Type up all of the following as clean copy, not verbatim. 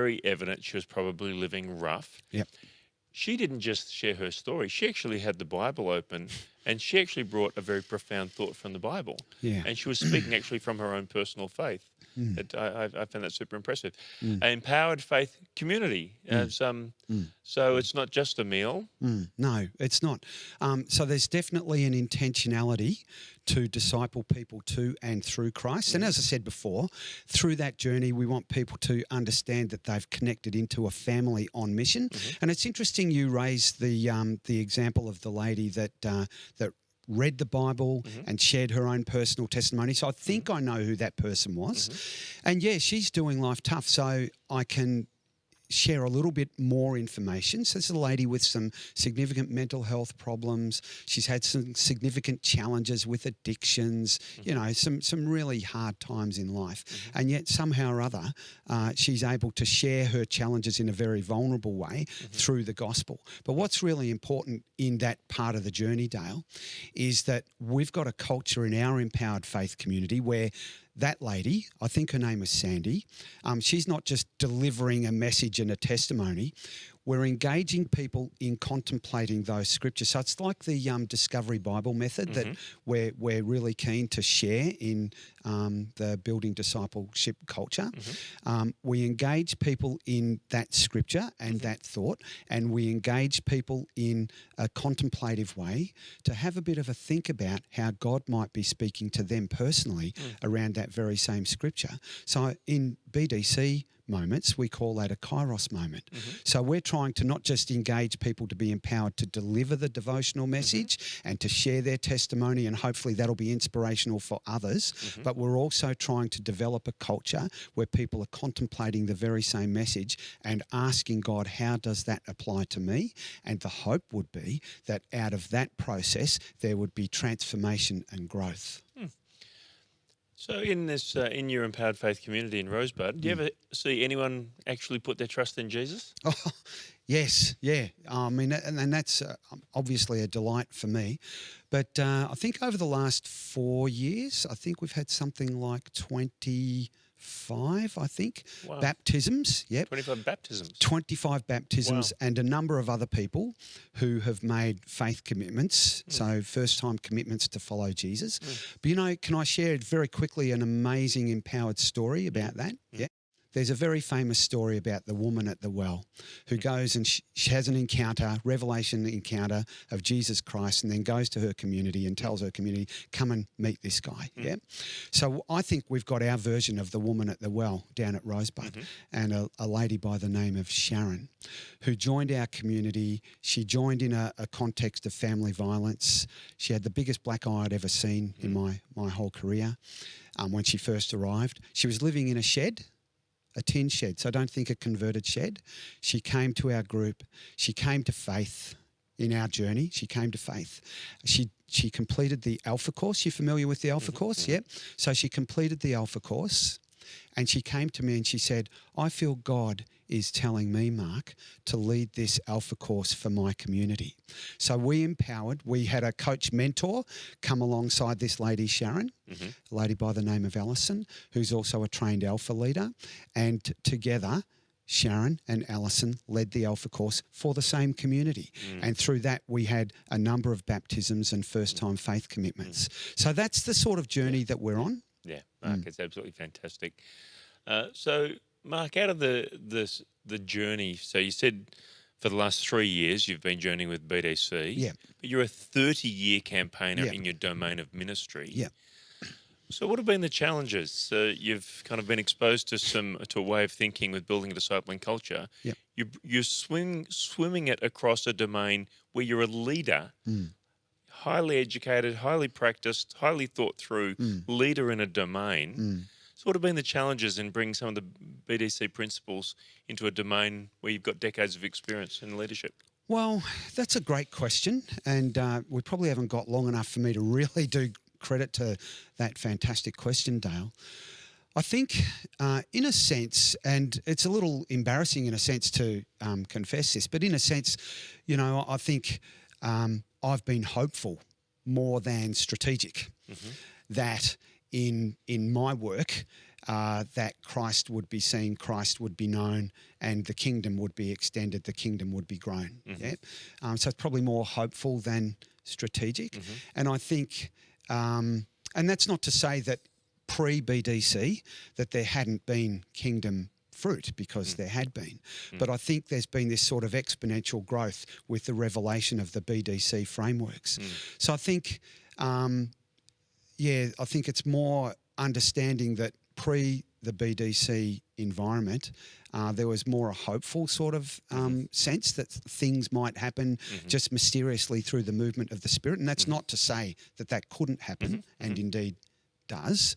very evident she was probably living rough. Yep. She didn't just share her story. She actually had the Bible open, and she actually brought a very profound thought from the Bible. Yeah. And she was speaking actually from her own personal faith. I found that super impressive. An empowered faith community. So it's not just a meal. No, it's not. So there's definitely an intentionality to disciple people to and through Christ. And as I said before, through that journey, we want people to understand that they've connected into a family on mission. And it's interesting you raised the example of the lady that read the Bible and shared her own personal testimony. So I think I know who that person was. And yeah, she's doing life tough. So I can share a little bit more information. So this is a lady with some significant mental health problems. She's had some significant challenges with addictions, you know, some really hard times in life. And yet somehow or other, she's able to share her challenges in a very vulnerable way through the gospel. But what's really important in that part of the journey, Dale, is that we've got a culture in our empowered faith community where that lady, I think her name was Sandy, she's not just delivering a message and a testimony. We're engaging people in contemplating those scriptures. So it's like the Discovery Bible method that we're really keen to share in the building discipleship culture. We engage people in that scripture and that thought, and we engage people in a contemplative way to have a bit of a think about how God might be speaking to them personally around that very same scripture. So in BDC moments, we call that a Kairos moment. So we're trying to not just engage people to be empowered to deliver the devotional message and to share their testimony, and hopefully that'll be inspirational for others, but we're also trying to develop a culture where people are contemplating the very same message and asking God, how does that apply to me? And the hope would be that out of that process, there would be transformation and growth. So in this, in your empowered faith community in Rosebud, do you ever see anyone actually put their trust in Jesus? Oh, yes, yeah. I mean, and that's obviously a delight for me. But I think over the last 4 years, I think we've had something like 25, I think, baptisms. Yep. 25 baptisms. 25 baptisms and a number of other people who have made faith commitments, so first-time commitments to follow Jesus. But, you know, can I share very quickly an amazing empowered story about that? Yeah. There's a very famous story about the woman at the well who goes and she has an encounter, revelation encounter of Jesus Christ, and then goes to her community and tells her community, come and meet this guy. Yeah. So I think we've got our version of the woman at the well down at Rosebud, and a lady by the name of Sharon who joined our community. She joined in a context of family violence. She had the biggest black eye I'd ever seen in my whole career when she first arrived. She was living in a shed, a tin shed, so I don't think a converted shed. She came to our group. She came to faith in our journey. She came to faith. She completed the Alpha course. You familiar with the Alpha course? Yep. So she completed the Alpha course, and she came to me and she said, I feel God is telling me, Mark, to lead this Alpha course for my community. So we empowered. We had a coach mentor come alongside this lady, Sharon, a lady by the name of Alison, who's also a trained Alpha leader. And together, Sharon and Alison led the Alpha course for the same community. And through that, we had a number of baptisms and first-time faith commitments. So that's the sort of journey that we're on. Yeah, Mark, it's absolutely fantastic. So, Mark, out of the journey, so you said for the last 3 years you've been journeying with BDC. Yeah. But you're a 30-year campaigner in your domain of ministry. Yeah. So what have been the challenges? You've kind of been exposed to a way of thinking with building a discipling culture. Yeah. You're swimming it across a domain where you're a leader, highly educated, highly practiced, highly thought through leader in a domain. So what have been the challenges in bringing some of the BDC principles into a domain where you've got decades of experience in leadership? Well, that's a great question, and we probably haven't got long enough for me to really do credit to that fantastic question, Dale. I think in a sense, and it's a little embarrassing in a sense to confess this, but in a sense, you know, I think I've been hopeful more than strategic that in my work, that Christ would be seen, Christ would be known, and the kingdom would be extended, the kingdom would be grown. Yeah? So it's probably more hopeful than strategic. And I think, and that's not to say that pre-BDC that there hadn't been kingdom fruit, because there had been. But I think there's been this sort of exponential growth with the revelation of the BDC frameworks. So I think, I think it's more understanding that pre the BDC environment, there was more a hopeful sort of sense that things might happen just mysteriously through the movement of the Spirit. And that's not to say that that couldn't happen, and indeed does,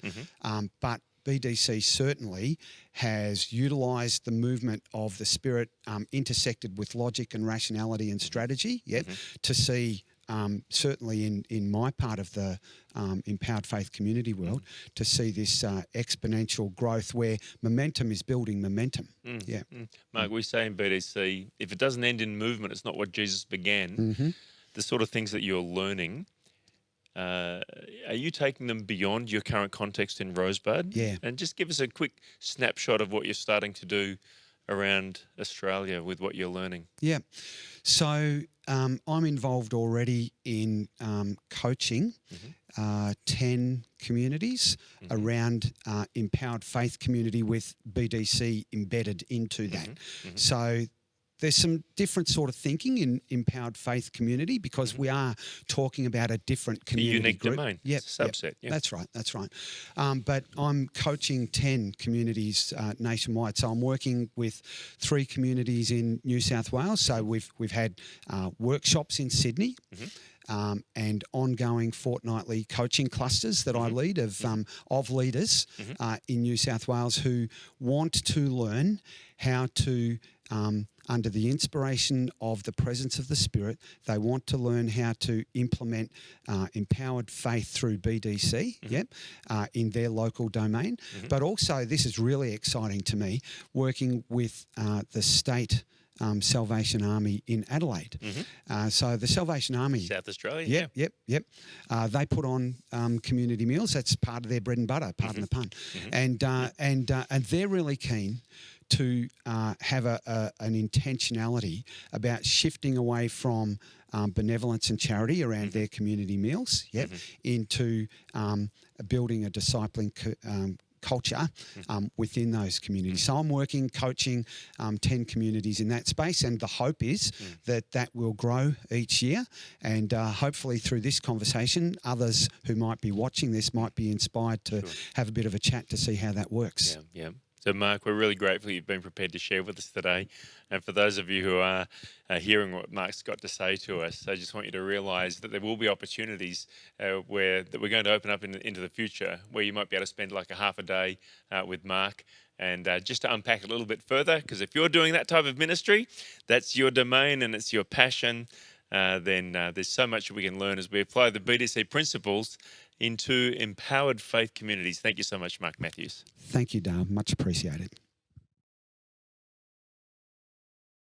but BDC certainly has utilised the movement of the Spirit, intersected with logic and rationality and strategy, to see, certainly in my part of the empowered faith community world, to see this exponential growth where momentum is building momentum. Mark, we say in BDC, if it doesn't end in movement, it's not what Jesus began. The sort of things that you're learning, are you taking them beyond your current context in Rosebud? Yeah. And just give us a quick snapshot of what you're starting to do around Australia with what you're learning. Yeah. So I'm involved already in coaching 10 communities around empowered faith community with BDC embedded into that. So there's some different sort of thinking in empowered faith community, because we are talking about a different community unique group. domain, subset. Yep. That's right. But I'm coaching 10 communities nationwide. So I'm working with 3 communities in New South Wales. So we've had workshops in Sydney. And ongoing fortnightly coaching clusters that I lead of leaders in New South Wales who want to learn how to, under the inspiration of the presence of the Spirit, they want to learn how to implement empowered faith through BDC in their local domain. But also, this is really exciting to me, working with the state Salvation Army in Adelaide. So the Salvation Army, South Australia. Yep. They put on community meals. That's part of their bread and butter, pardon the pun. And they're really keen to have an intentionality about shifting away from benevolence and charity around their community meals, into building a discipling culture within those communities. So I'm working, coaching 10 communities in that space, and the hope is that will grow each year, and hopefully through this conversation, others who might be watching this might be inspired to have a bit of a chat to see how that works. Yeah. So, Mark, we're really grateful you've been prepared to share with us today. And for those of you who are hearing what Mark's got to say to us, I just want you to realise that there will be opportunities that we're going to open up into the future, where you might be able to spend like a half a day with Mark. And just to unpack a little bit further, because if you're doing that type of ministry, that's your domain and it's your passion, then there's so much we can learn as we apply the BDC principles into empowered faith communities. Thank you so much, Mark Matthews. Thank you, Dale. Much appreciated.